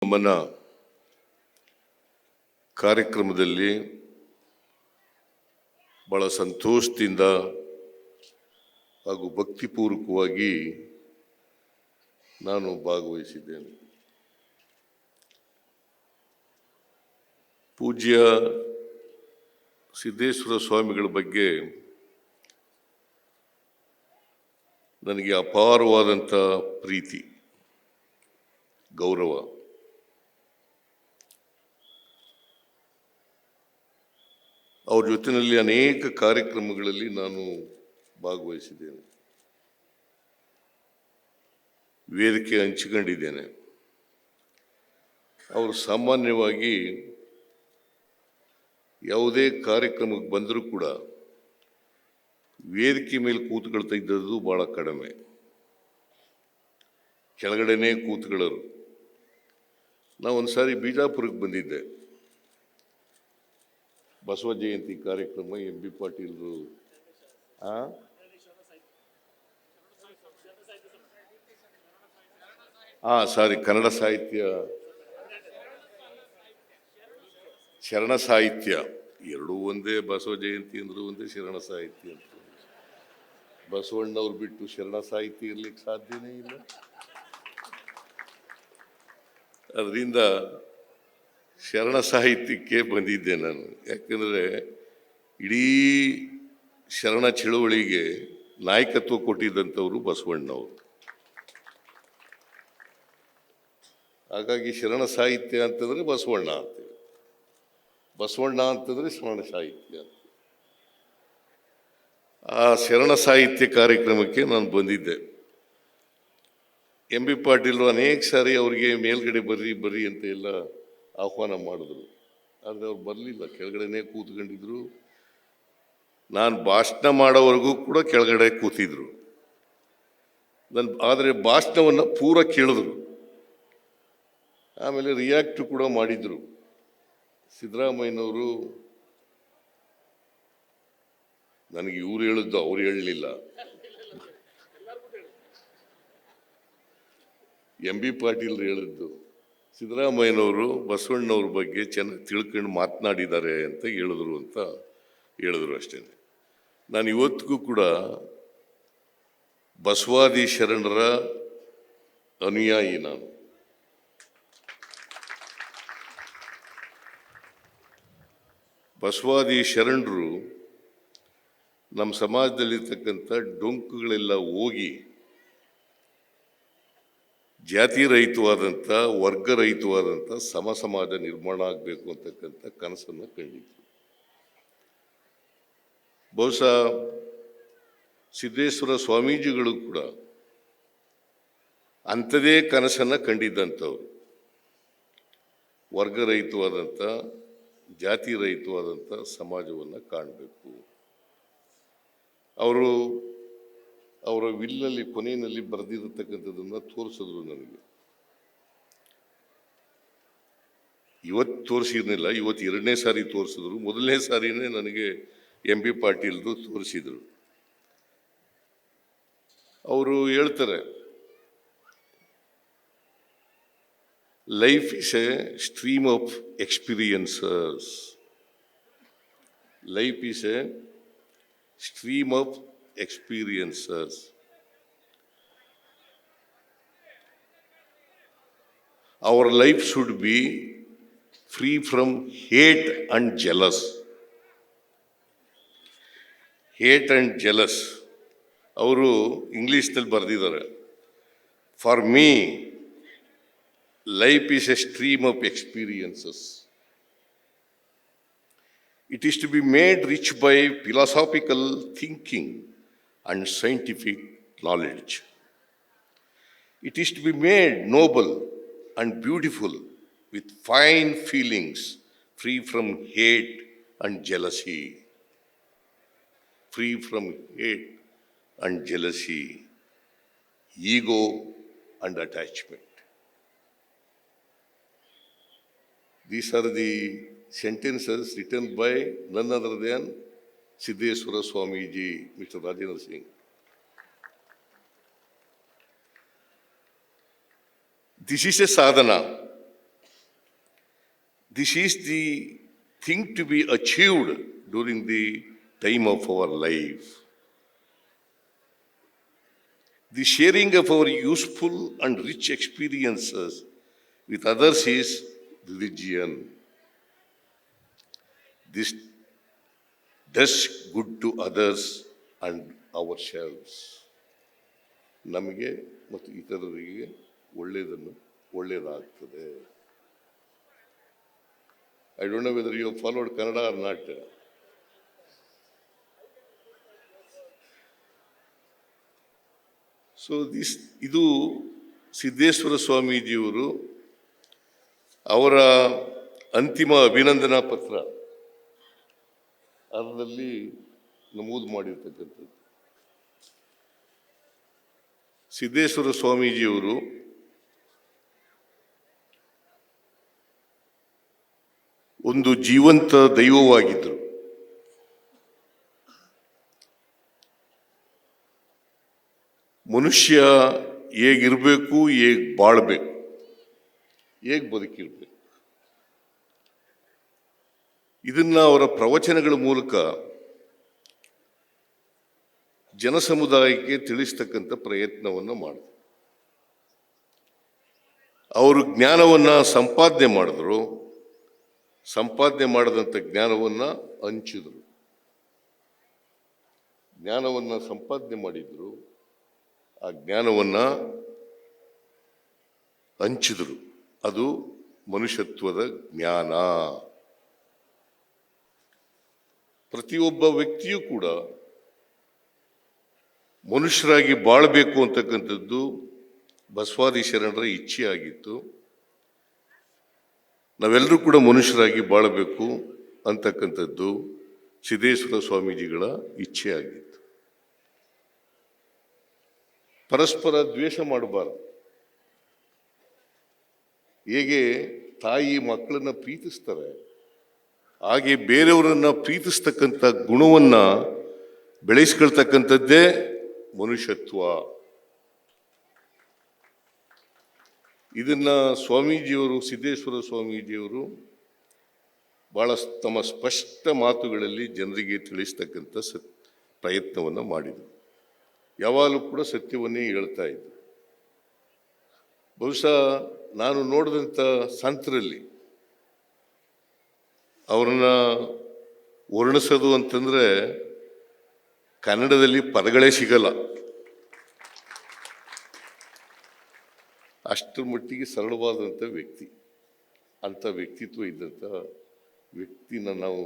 ನಮ್ಮನ್ನ ಕಾರ್ಯಕ್ರಮದಲ್ಲಿ ಬಹಳ ಸಂತೋಷದಿಂದ ಹಾಗೂ ಭಕ್ತಿಪೂರ್ವಕವಾಗಿ ನಾನು ಭಾಗವಹಿಸಿದ್ದೇನೆ. ಪೂಜ್ಯ ಸಿದ್ದೇಶ್ವರ ಸ್ವಾಮಿಗಳ ಬಗ್ಗೆ ನನಗೆ ಅಪಾರವಾದಂಥ ಪ್ರೀತಿ, ಗೌರವ. ಅವ್ರ ಜೊತೆಯಲ್ಲಿ ಅನೇಕ ಕಾರ್ಯಕ್ರಮಗಳಲ್ಲಿ ನಾನು ಭಾಗವಹಿಸಿದ್ದೇನೆ, ವೇದಿಕೆ ಹಂಚಿಕೊಂಡಿದ್ದೇನೆ. ಅವರು ಸಾಮಾನ್ಯವಾಗಿ ಯಾವುದೇ ಕಾರ್ಯಕ್ರಮಕ್ಕೆ ಬಂದರೂ ಕೂಡ ವೇದಿಕೆ ಮೇಲೆ ಕೂತ್ಕೊಳ್ತಾ ಇದ್ದದ್ದು ಭಾಳ ಕಡಿಮೆ, ಕೆಳಗಡೆನೇ ಕೂತ್ಕೊಳ್ಳೋರು. ನಾವು ಒಂದು ಸಾರಿ ಬಿಜಾಪುರಕ್ಕೆ ಬಂದಿದ್ದೆ, ಬಸವ ಜಯಂತಿ ಕಾರ್ಯಕ್ರಮ, MB ಪಾಟೀಲ್ರು ಕನ್ನಡ ಸಾಹಿತ್ಯ, ಶರಣ ಸಾಹಿತ್ಯ ಎರಡೂ ಒಂದೇ. ಬಸವ ಜಯಂತಿ ಅಂದ್ರೂ ಒಂದೇ, ಶರಣ ಸಾಹಿತ್ಯ ಅಂತ. ಬಸವಣ್ಣವ್ರು ಬಿಟ್ಟು ಶರಣ ಸಾಹಿತ್ಯ ಇರ್ಲಿಕ್ಕೆ ಸಾಧ್ಯನೇ ಇಲ್ಲ. ಅದರಿಂದ ಶರಣ ಸಾಹಿತ್ಯಕ್ಕೆ ಬಂದಿದ್ದೆ ನಾನು. ಯಾಕಂದರೆ ಇಡೀ ಶರಣ ಚಳವಳಿಗೆ ನಾಯಕತ್ವ ಕೊಟ್ಟಿದ್ದಂಥವರು ಬಸವಣ್ಣವರು. ಹಾಗಾಗಿ ಶರಣ ಸಾಹಿತ್ಯ ಅಂತಂದರೆ ಬಸವಣ್ಣ ಅಂತೇಳಿ, ಬಸವಣ್ಣ ಅಂತಂದರೆ ಶರಣ ಸಾಹಿತ್ಯ ಅಂತ. ಆ ಶರಣ ಸಾಹಿತ್ಯ ಕಾರ್ಯಕ್ರಮಕ್ಕೆ ನಾನು ಬಂದಿದ್ದೆ. MB ಪಾಟೀಲ್ರು ಅನೇಕ ಸಾರಿ ಅವರಿಗೆ ಮೇಲ್ಗಡೆ ಬರ್ರಿ ಅಂತ ಎಲ್ಲ ಆಹ್ವಾನ ಮಾಡಿದ್ರು. ಆದರೆ ಅವ್ರು ಬರಲಿಲ್ಲ, ಕೆಳಗಡೆನೇ ಕೂತ್ಕೊಂಡಿದ್ರು. ನಾನು ಭಾಷಣ ಮಾಡೋವರೆಗೂ ಕೂಡ ಕೆಳಗಡೆ ಕೂತಿದ್ರು. ಆದರೆ ಭಾಷಣವನ್ನು ಪೂರ ಕೇಳಿದ್ರು. ಆಮೇಲೆ ರಿಯಾಕ್ಟ್ ಕೂಡ ಮಾಡಿದ್ರು. ಸಿದ್ದರಾಮಯ್ಯನವರು ನನಗೆ ಇವ್ರು ಹೇಳಿದ್ದು ಅವ್ರು ಹೇಳಲಿಲ್ಲ, MB ಪಾಟೀಲ್ರು ಹೇಳಿದ್ದು. ಸಿದ್ದರಾಮಯ್ಯನವರು ಬಸವಣ್ಣವ್ರ ಬಗ್ಗೆ ಚೆನ್ನಾಗಿ ತಿಳ್ಕೊಂಡು ಮಾತನಾಡಿದ್ದಾರೆ ಅಂತ ಹೇಳಿದ್ರು ಅಷ್ಟೇ. ನಾನು ಇವತ್ತಿಗೂ ಕೂಡ ಬಸವಾದಿ ಶರಣರ ಅನುಯಾಯಿ. ನಾನು ಬಸವಾದಿ ಶರಣರು ನಮ್ಮ ಸಮಾಜದಲ್ಲಿರ್ತಕ್ಕಂಥ ಡೊಂಕುಗಳೆಲ್ಲ ಹೋಗಿ ಜಾತಿ ರಹಿತವಾದಂಥ, ವರ್ಗರಹಿತವಾದಂಥ ಸಮ ಸಮಾಜ ನಿರ್ಮಾಣ ಆಗಬೇಕು ಅಂತಕ್ಕಂಥ ಕನಸನ್ನು ಕಂಡಿದ್ರು. ಬಹುಶಃ ಸಿದ್ದೇಶ್ವರ ಸ್ವಾಮೀಜಿಗಳು ಕೂಡ ಅಂಥದೇ ಕನಸನ್ನು ಕಂಡಿದ್ದಂಥವ್ರು. ವರ್ಗರಹಿತವಾದಂಥ, ಜಾತಿ ರಹಿತವಾದಂಥ ಸಮಾಜವನ್ನು ಕಾಣಬೇಕು. ಅವರ ವಿಲ್ಲಲ್ಲಿ ಕೊನೆಯಲ್ಲಿ ಬರೆದಿರತಕ್ಕಂಥದ್ದನ್ನು ತೋರಿಸಿದ್ರು ನನಗೆ. ಇವತ್ತು ತೋರಿಸಿರ್ಲಿಲ್ಲ, ಇವತ್ತು 2ನೇ ಸಾರಿ ತೋರಿಸಿದ್ರು. ಮೊದಲನೇ ಸಾರಿನೇ ನನಗೆ MB ಪಾಟೀಲ್ರು ತೋರಿಸಿದ್ರು. ಅವರು ಹೇಳ್ತಾರೆ, life is A stream of experiences. Life is A stream of experiences. Our life should be free from hate and jealous. Hate and jealous. ಅವರು ಇಂಗ್ಲೀಷ್ನಲ್ಲಿ ಬರೆದಿದ್ದಾರೆ, for me life is A stream of experiences. It is to be made rich by philosophical thinking and scientific knowledge. It is to be made noble and beautiful with fine feelings, free from hate and jealousy. Free from hate and jealousy, ego and attachment. These are the sentences written by none other than Siddeshwara Swamiji, Mr. Rajendra Singh. This is a sadhana. This is the thing to be achieved during the time of our life. The sharing of our useful and rich experiences with others is religion. This does good to others and ourselves. ನಮಗೆ ಮತ್ತು ಇತರರಿಗೆ ಒಳ್ಳೆಯದಾಗ್ತದೆ. I don't know whether you have followed Kannada or not. So ಇದು ಸಿದ್ದೇಶ್ವರ ಸ್ವಾಮೀಜಿಯವರು ಅವರ ಅಂತಿಮ ಅಭಿನಂದನಾ ಪತ್ರ ಅದರಲ್ಲಿ ನಮೂದು ಮಾಡಿರ್ತಕ್ಕಂಥದ್ದು. ಸಿದ್ದೇಶ್ವರ ಸ್ವಾಮೀಜಿಯವರು ಒಂದು ಜೀವಂತ ದೈವವಾಗಿದ್ದರು. ಮನುಷ್ಯ ಹೇಗಿರಬೇಕು, ಹೇಗೆ ಬಾಳ್ಬೇಕು, ಹೇಗೆ ಬದುಕಿರ್ಬೇಕು, ಇದನ್ನ ಅವರ ಪ್ರವಚನಗಳ ಮೂಲಕ ಜನಸಮುದಾಯಕ್ಕೆ ತಿಳಿಸ್ತಕ್ಕಂಥ ಪ್ರಯತ್ನವನ್ನು ಮಾಡಿದ್ರು. ಅವರು ಜ್ಞಾನವನ್ನು ಸಂಪಾದನೆ ಮಾಡಿದ್ರು. ಸಂಪಾದನೆ ಮಾಡಿದಂಥ ಜ್ಞಾನವನ್ನು ಹಂಚಿದ್ರು. ಜ್ಞಾನವನ್ನು ಸಂಪಾದನೆ ಮಾಡಿದ್ರು, ಆ ಜ್ಞಾನವನ್ನು ಹಂಚಿದ್ರು. ಅದು ಮನುಷ್ಯತ್ವದ ಜ್ಞಾನ. ಪ್ರತಿಯೊಬ್ಬ ವ್ಯಕ್ತಿಯೂ ಕೂಡ ಮನುಷ್ಯರಾಗಿ ಬಾಳಬೇಕು ಅಂತಕ್ಕಂಥದ್ದು ಬಸವಾದಿ ಶರಣರ ಇಚ್ಛೆ ಆಗಿತ್ತು. ನಾವೆಲ್ಲರೂ ಕೂಡ ಮನುಷ್ಯರಾಗಿ ಬಾಳಬೇಕು ಅಂತಕ್ಕಂಥದ್ದು ಸಿದ್ದೇಶ್ವರ ಸ್ವಾಮೀಜಿಗಳ ಇಚ್ಛೆ ಆಗಿತ್ತು. ಪರಸ್ಪರ ದ್ವೇಷ ಮಾಡಬಾರದು. ಹೇಗೆ ತಾಯಿ ಮಕ್ಕಳನ್ನ ಪ್ರೀತಿಸ್ತಾರೆ, ಹಾಗೆ ಬೇರೆಯವರನ್ನ ಪ್ರೀತಿಸ್ತಕ್ಕಂಥ ಗುಣವನ್ನ ಬೆಳೆಸ್ಕೊಳ್ತಕ್ಕಂಥದ್ದೇ ಮನುಷ್ಯತ್ವ. ಇದನ್ನ ಸ್ವಾಮೀಜಿಯವರು, ಸಿದ್ದೇಶ್ವರ ಸ್ವಾಮೀಜಿಯವರು ಬಹಳ ತಮ್ಮ ಸ್ಪಷ್ಟ ಮಾತುಗಳಲ್ಲಿ ಜನರಿಗೆ ತಿಳಿಸ್ತಕ್ಕಂಥ ಪ್ರಯತ್ನವನ್ನು ಮಾಡಿದರು. ಯಾವಾಗಲೂ ಕೂಡ ಸತ್ಯವನ್ನೇ ಹೇಳ್ತಾ ಇದ್ದರು. ಬಹುಶಃ ನಾನು ನೋಡಿದಂಥ ಸಂತರಲ್ಲಿ ಅವ್ರನ್ನ ವರ್ಣಿಸೋದು ಅಂತಂದ್ರೆ ಕನ್ನಡದಲ್ಲಿ ಪದಗಳೇ ಸಿಗಲ್ಲ. ಅಷ್ಟರ ಮಟ್ಟಿಗೆ ಸರಳವಾದಂಥ ವ್ಯಕ್ತಿ. ಅಂಥ ವ್ಯಕ್ತಿತ್ವ ಇದ್ದಂಥ ವ್ಯಕ್ತಿನ ನಾವು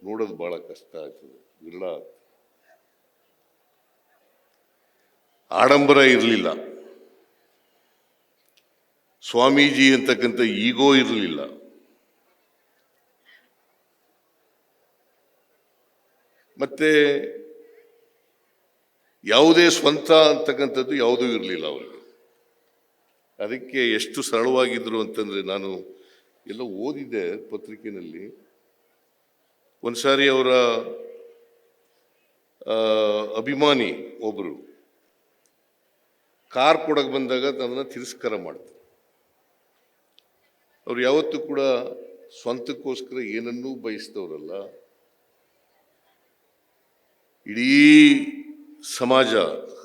ನೋಡೋದು ಬಹಳ ಕಷ್ಟ ಆಗ್ತದೆ, ವಿರಳ ಆಗ್ತದೆ. ಆಡಂಬರ ಇರಲಿಲ್ಲ, ಸ್ವಾಮೀಜಿ ಅಂತಕ್ಕಂಥ ಈಗೋ ಇರಲಿಲ್ಲ. ಮತ್ತೆ ಯಾವುದೇ ಸ್ವಂತ ಅಂತಕ್ಕಂಥದ್ದು ಯಾವುದೂ ಇರಲಿಲ್ಲ ಅವರಿಗೆ. ಅದಕ್ಕೆ ಎಷ್ಟು ಸರಳವಾಗಿದ್ರು ಅಂತಂದ್ರೆ, ನಾನು ಎಲ್ಲ ಓದಿದ್ದೆ ಪತ್ರಿಕೆಯಲ್ಲಿ. ಒಂದ್ಸಾರಿ ಅವರ ಅಭಿಮಾನಿ ಒಬ್ರು ಕಾರ್ ಕೊಡಕ್ಕೆ ಬಂದಾಗ ಅದನ್ನು ತಿರಸ್ಕಾರ ಮಾಡ್ತಾರೆ. ಅವ್ರು ಯಾವತ್ತೂ ಕೂಡ ಸ್ವಂತಕ್ಕೋಸ್ಕರ ಏನನ್ನೂ ಬಯಸಿದವರಲ್ಲ. ಇಡೀ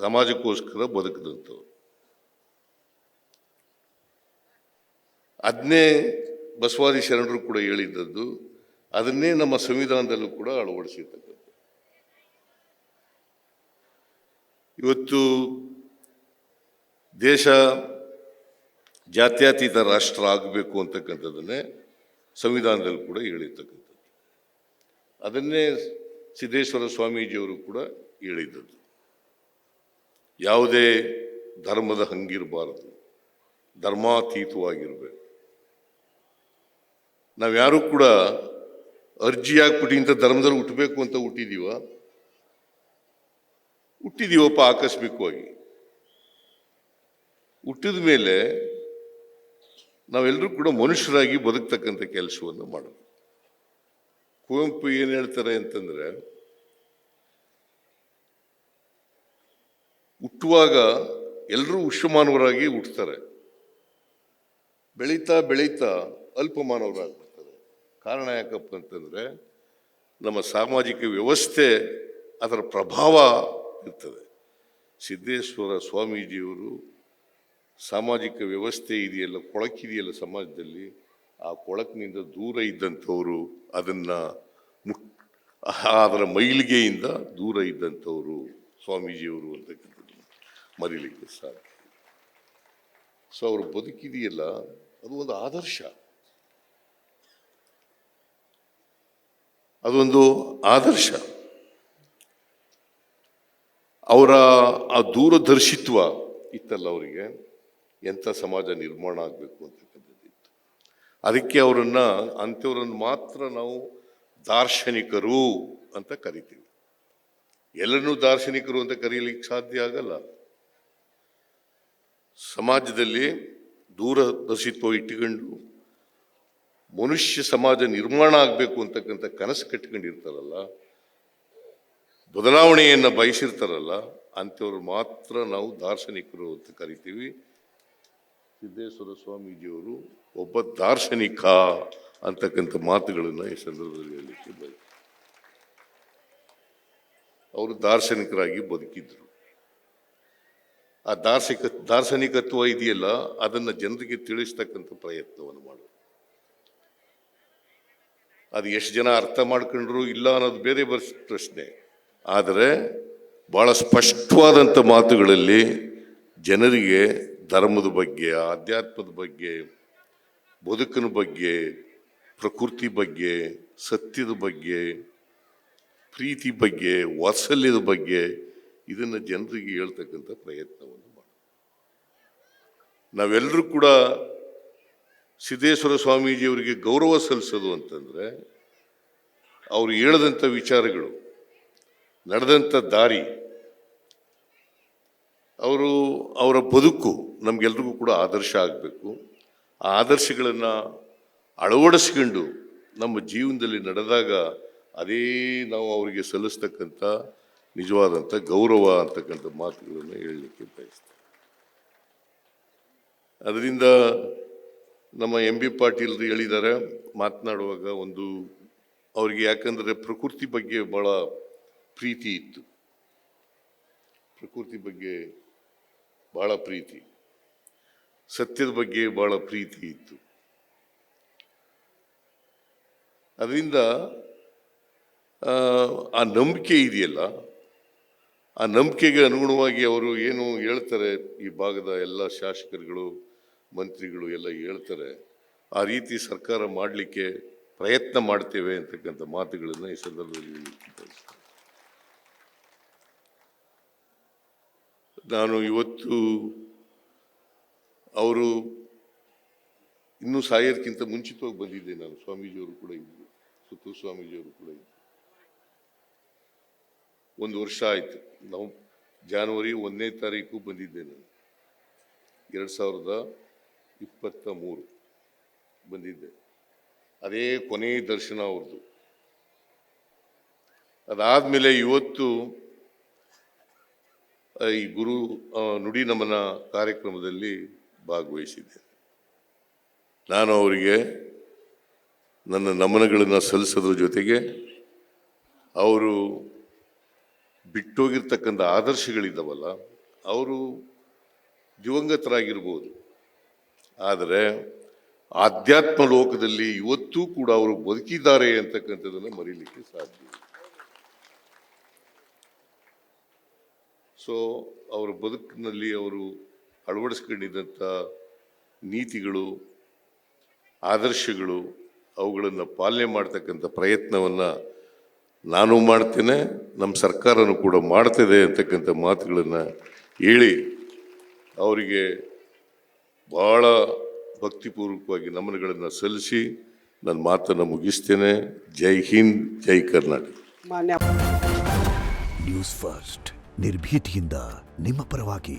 ಸಮಾಜಕ್ಕೋಸ್ಕರ ಬದುಕಿದಂಥವ್ರು. ಅದನ್ನೇ ಬಸವಾದಿ ಶರಣರು ಕೂಡ ಹೇಳಿದ್ದದ್ದು, ಅದನ್ನೇ ನಮ್ಮ ಸಂವಿಧಾನದಲ್ಲೂ ಕೂಡ ಅಳವಡಿಸಿರ್ತಕ್ಕಂಥ. ಇವತ್ತು ದೇಶ ಜಾತ್ಯತೀತ ರಾಷ್ಟ್ರ ಆಗಬೇಕು ಅಂತಕ್ಕಂಥದ್ದನ್ನೇ ಸಂವಿಧಾನದಲ್ಲಿ ಕೂಡ ಹೇಳಿರ್ತಕ್ಕಂಥದ್ದು. ಅದನ್ನೇ ಸಿದ್ದೇಶ್ವರ ಸ್ವಾಮೀಜಿಯವರು ಕೂಡ ಹೇಳಿದ್ದದ್ದು. ಯಾವುದೇ ಧರ್ಮದ ಹಂಗಿರಬಾರದು, ಧರ್ಮಾತೀತವಾಗಿರಬೇಕು. ನಾವ್ಯಾರೂ ಕೂಡ ಅರ್ಜಿ ಹಾಕ್ಬಿಟ್ಟು ಇಂಥ ಧರ್ಮದಲ್ಲಿ ಹುಟ್ಟಬೇಕು ಅಂತ ಹುಟ್ಟಿದೀವಪ್ಪ ಆಕಸ್ಮಿಕವಾಗಿ. ಹುಟ್ಟಿದ ಮೇಲೆ ನಾವೆಲ್ಲರೂ ಕೂಡ ಮನುಷ್ಯರಾಗಿ ಬದುಕ್ತಕ್ಕಂಥ ಕೆಲಸವನ್ನು ಮಾಡೋದು. ಕುವೆಂಪು ಏನು ಹೇಳ್ತಾರೆ ಅಂತಂದ್ರೆ, ಹುಟ್ಟುವಾಗ ಎಲ್ಲರೂ ವಿಶ್ವಮಾನವರಾಗಿ ಹುಟ್ಟುತ್ತಾರೆ, ಬೆಳೀತಾ ಬೆಳೀತಾ ಅಲ್ಪಮಾನವರಾಗ್ಬಿಡ್ತಾರೆ. ಕಾರಣ ಯಾಕಪ್ಪ ಅಂತಂದರೆ ನಮ್ಮ ಸಾಮಾಜಿಕ ವ್ಯವಸ್ಥೆ ಅದರ ಪ್ರಭಾವ ಇರ್ತದೆ. ಸಿದ್ದೇಶ್ವರ ಸ್ವಾಮೀಜಿಯವರು ಸಾಮಾಜಿಕ ವ್ಯವಸ್ಥೆ ಇದೆಯಲ್ಲ, ಕೊಳಕಿದೆಯಲ್ಲ ಸಮಾಜದಲ್ಲಿ, ಆ ಕೊಳಕಿನಿಂದ ದೂರ ಇದ್ದಂಥವರು, ಅದರ ಮೈಲಿಗೆಯಿಂದ ದೂರ ಇದ್ದಂಥವರು ಸ್ವಾಮೀಜಿಯವರು ಅಂತಕ್ಕಂಥದ್ದು ಮರೀಲಿಕ್ಕೆ ಸಾಧ್ಯ. ಸೊ ಅವರು ಬದುಕಿದೆಯಲ್ಲ, ಅದು ಒಂದು ಆದರ್ಶ, ಅದೊಂದು ಆದರ್ಶ. ಅವರ ಆ ದೂರದರ್ಶಿತ್ವ ಇತ್ತಲ್ಲ, ಅವರಿಗೆ ಎಂಥ ಸಮಾಜ ನಿರ್ಮಾಣ ಆಗಬೇಕು ಅಂತಕ್ಕಂಥದ್ದು ಇತ್ತು. ಅದಕ್ಕೆ ಅಂಥವ್ರನ್ನು ಮಾತ್ರ ನಾವು ದಾರ್ಶನಿಕರು ಅಂತ ಕರಿತೀವಿ. ಎಲ್ಲರನ್ನೂ ದಾರ್ಶನಿಕರು ಅಂತ ಕರೀಲಿಕ್ಕೆ ಸಾಧ್ಯ ಆಗಲ್ಲ. ಸಮಾಜದಲ್ಲಿ ದೂರದರ್ಶಿತ್ವ ಇಟ್ಟುಕೊಂಡು ಮನುಷ್ಯ ಸಮಾಜ ನಿರ್ಮಾಣ ಆಗಬೇಕು ಅಂತಕ್ಕಂಥ ಕನಸು ಕಟ್ಕೊಂಡಿರ್ತಾರಲ್ಲ, ಬದಲಾವಣೆಯನ್ನು ಬಯಸಿರ್ತಾರಲ್ಲ, ಅಂಥವ್ರು ಮಾತ್ರ ನಾವು ದಾರ್ಶನಿಕರು ಅಂತ ಕರಿತೀವಿ. ಸಿದ್ದೇಶ್ವರ ಸ್ವಾಮೀಜಿಯವರು ಒಬ್ಬ ದಾರ್ಶನಿಕ ಅಂತಕ್ಕಂಥ ಮಾತುಗಳನ್ನು ಈ ಸಂದರ್ಭದಲ್ಲಿ ಹೇಳಲಿಕ್ಕೆ ಬಯಸ್ತೀನಿ. ಅವರು ದಾರ್ಶನಿಕರಾಗಿ ಬದುಕಿದ್ರು. ಆ ದಾರ್ಶನಿಕತ್ವ ಇದೆಯಲ್ಲ, ಅದನ್ನು ಜನರಿಗೆ ತಿಳಿಸ್ತಕ್ಕಂಥ ಪ್ರಯತ್ನವನ್ನು ಮಾಡೋದು. ಅದು ಎಷ್ಟು ಜನ ಅರ್ಥ ಮಾಡ್ಕೊಂಡ್ರು ಇಲ್ಲ ಅನ್ನೋದು ಬೇರೆ ಪ್ರಶ್ನೆ. ಆದರೆ ಭಾಳ ಸ್ಪಷ್ಟವಾದಂಥ ಮಾತುಗಳಲ್ಲಿ ಜನರಿಗೆ ಧರ್ಮದ ಬಗ್ಗೆ, ಆಧ್ಯಾತ್ಮದ ಬಗ್ಗೆ, ಬದುಕಿನ ಬಗ್ಗೆ, ಪ್ರಕೃತಿ ಬಗ್ಗೆ, ಸತ್ಯದ ಬಗ್ಗೆ, ಪ್ರೀತಿ ಬಗ್ಗೆ, ವಾತ್ಸಲ್ಯದ ಬಗ್ಗೆ ಇದನ್ನು ಜನರಿಗೆ ಹೇಳ್ತಕ್ಕಂಥ ಪ್ರಯತ್ನವನ್ನು ಮಾಡಿ. ನಾವೆಲ್ಲರೂ ಕೂಡ ಸಿದ್ದೇಶ್ವರ ಸ್ವಾಮೀಜಿಯವರಿಗೆ ಗೌರವ ಸಲ್ಲಿಸೋದು ಅಂತಂದರೆ ಅವರು ಹೇಳಿದಂಥ ವಿಚಾರಗಳು, ನಡೆದಂಥ ದಾರಿ, ಅವರ ಬದುಕು ನಮಗೆಲ್ರಿಗೂ ಕೂಡ ಆದರ್ಶ ಆಗಬೇಕು. ಆ ಆದರ್ಶಗಳನ್ನು ಅಳವಡಿಸ್ಕೊಂಡು ನಮ್ಮ ಜೀವನದಲ್ಲಿ ನಡೆದಾಗ ಅದೇ ನಾವು ಅವರಿಗೆ ಸಲ್ಲಿಸ್ತಕ್ಕಂಥ ನಿಜವಾದಂಥ ಗೌರವ ಅಂತಕ್ಕಂಥ ಮಾತುಗಳನ್ನು ಹೇಳಲಿಕ್ಕೆ ಬಯಸ್ತೇವೆ. ಅದರಿಂದ ನಮ್ಮ ಎಂ ಬಿ ಪಾಟೀಲ್ರು ಹೇಳಿದ್ದಾರೆ ಮಾತನಾಡುವಾಗ, ಅವರಿಗೆ ಯಾಕಂದರೆ ಪ್ರಕೃತಿ ಬಗ್ಗೆ ಭಾಳ ಪ್ರೀತಿ ಇತ್ತು, ಪ್ರಕೃತಿ ಬಗ್ಗೆ ಭಾಳ ಪ್ರೀತಿ, ಸತ್ಯದ ಬಗ್ಗೆ ಭಾಳ ಪ್ರೀತಿ ಇತ್ತು. ಅದರಿಂದ ಆ ನಂಬಿಕೆ ಇದೆಯಲ್ಲ, ಆ ನಂಬಿಕೆಗೆ ಅನುಗುಣವಾಗಿ ಅವರು ಏನು ಹೇಳ್ತಾರೆ, ಈ ಭಾಗದ ಎಲ್ಲ ಶಾಸಕರುಗಳು, ಮಂತ್ರಿಗಳು ಎಲ್ಲ ಹೇಳ್ತಾರೆ, ಆ ರೀತಿ ಸರ್ಕಾರ ಮಾಡಲಿಕ್ಕೆ ಪ್ರಯತ್ನ ಮಾಡ್ತೇವೆ ಅಂತಕ್ಕಂಥ ಮಾತುಗಳನ್ನು ಈ ಸಂದರ್ಭದಲ್ಲಿ ನಾನು ಇವತ್ತು ಅವರು ಇನ್ನೂ ಸಾಯೋದಕ್ಕಿಂತ ಮುಂಚಿತವಾಗಿ ಬಂದಿದ್ದೆ. ನಾನು ಸ್ವಾಮೀಜಿಯವರು ಕೂಡ ಇದ್ದರು, ಸುತ್ತೂರು ಸ್ವಾಮೀಜಿಯವರು ಕೂಡ ಇದ್ದರು. 1 ವರ್ಷ ಆಯಿತು. ನಾವು ಜನವರಿ 1ನೇ ತಾರೀಕು ಬಂದಿದ್ದೆ. ನಾನು 2023 ಬಂದಿದ್ದೆ. ಅದೇ ಕೊನೆಯ ದರ್ಶನ ಅವ್ರದ್ದು. ಅದಾದಮೇಲೆ ಇವತ್ತು ಈ ಗುರು ನುಡಿ ನಮನ ಕಾರ್ಯಕ್ರಮದಲ್ಲಿ ಭಾಗವಹಿಸಿದ್ದೆ. ನಾನು ಅವರಿಗೆ ನನ್ನ ನಮನಗಳನ್ನು ಸಲ್ಲಿಸೋದ್ರ ಜೊತೆಗೆ ಅವರು ಬಿಟ್ಟೋಗಿರ್ತಕ್ಕಂಥ ಆದರ್ಶಗಳಿದ್ದಾವಲ್ಲ, ಅವರು ದಿವಂಗತರಾಗಿರ್ಬೋದು, ಆದರೆ ಆಧ್ಯಾತ್ಮ ಲೋಕದಲ್ಲಿ ಇವತ್ತೂ ಕೂಡ ಅವರು ಬದುಕಿದ್ದಾರೆ ಅಂತಕ್ಕಂಥದ್ದನ್ನು ಮರೀಲಿಕ್ಕೆ ಸಾಧ್ಯ. ಸೊ ಅವರ ಬದುಕಿನಲ್ಲಿ ಅವರು ಅಳವಡಿಸ್ಕೊಂಡಿದ್ದಂಥ ನೀತಿಗಳು, ಆದರ್ಶಗಳು, ಅವುಗಳನ್ನು ಪಾಲನೆ ಮಾಡ್ತಕ್ಕಂಥ ಪ್ರಯತ್ನವನ್ನು ನಾನು ಮಾಡ್ತೇನೆ, ನಮ್ಮ ಸರ್ಕಾರನೂ ಕೂಡ ಮಾಡ್ತದೆ ಅಂತಕ್ಕಂಥ ಮಾತುಗಳನ್ನು ಹೇಳಿ ಅವರಿಗೆ ಭಾಳ ಭಕ್ತಿಪೂರ್ವಕವಾಗಿ ನಮನಗಳನ್ನು ಸಲ್ಲಿಸಿ ನನ್ನ ಮಾತನ್ನು ಮುಗಿಸ್ತೇನೆ. ಜೈ ಹಿಂದ್, ಜೈ ಕರ್ನಾಟಕ. ನ್ಯೂಸ್ ಫಸ್ಟ್, ನಿರ್ಭೀತಿಯಿಂದ ನಿಮ್ಮ ಪರವಾಗಿ.